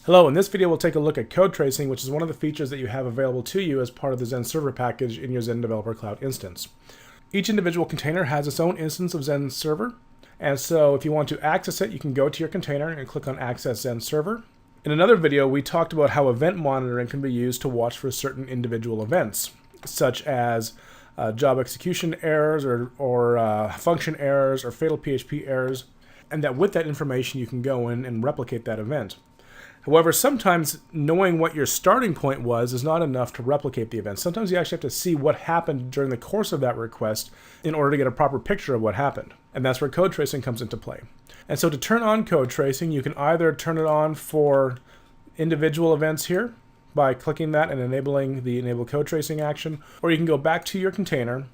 Hello, in this video we'll take a look at code tracing, which is one of the features that you have available to you as part of the Zend server package in your Zend Developer Cloud instance. Each individual container has its own instance of Zend server, and so if you want to access it, you can go to your container and click on Access Zend Server. In another video, we talked about how event monitoring can be used to watch for certain individual events, such as job execution errors or function errors or fatal PHP errors, and that with that information you can go in and replicate that event. However, sometimes knowing what your starting point was is not enough to replicate the event. Sometimes you actually have to see what happened during the course of that request in order to get a proper picture of what happened. And that's where code tracing comes into play. And so to turn on code tracing, you can either turn it on for individual events here by clicking that and enabling the Enable Code Tracing action, or you can go back to your container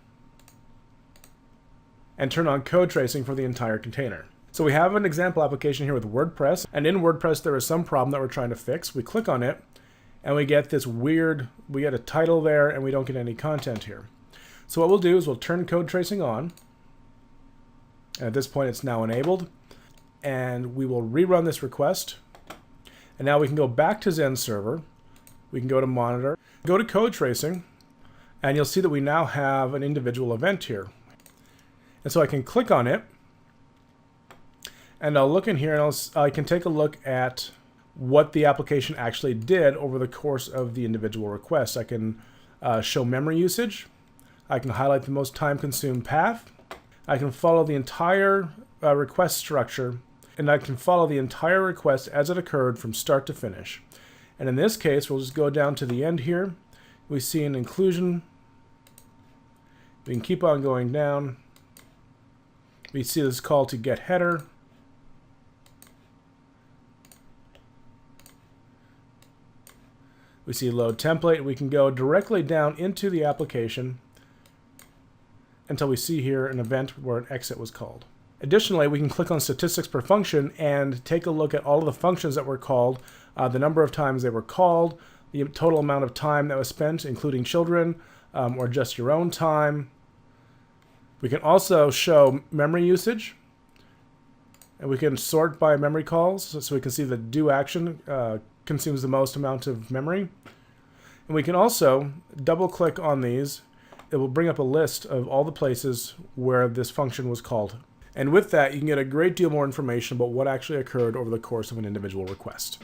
and turn on code tracing for the entire container. So we have an example application here with WordPress, and in WordPress there is some problem that we're trying to fix. We click on it, and we get this weird, we get a title there, and we don't get any content here. So what we'll do is we'll turn code tracing on, and at this point it's now enabled, and we will rerun this request. And now we can go back to Zend Server, we can go to Monitor, go to Code Tracing, and you'll see that we now have an individual event here. And so I can click on it, and I'll look in here and I can take a look at what the application actually did over the course of the individual requests. I can show memory usage. I can highlight the most time-consumed path. I can follow the entire request structure, and I can follow the entire request as it occurred from start to finish. And in this case, we'll just go down to the end here. We see an inclusion. We can keep on going down. We see this call to get header. We see load template. We can go directly down into the application until we see here an event where an exit was called. Additionally, we can click on statistics per function and take a look at all of the functions that were called, the number of times they were called, the total amount of time that was spent, including children, or just your own time. We can also show memory usage, and we can sort by memory calls, so we can see the do action consumes the most amount of memory. And we can also double click on these. It will bring up a list of all the places where this function was called. And with that, you can get a great deal more information about what actually occurred over the course of an individual request.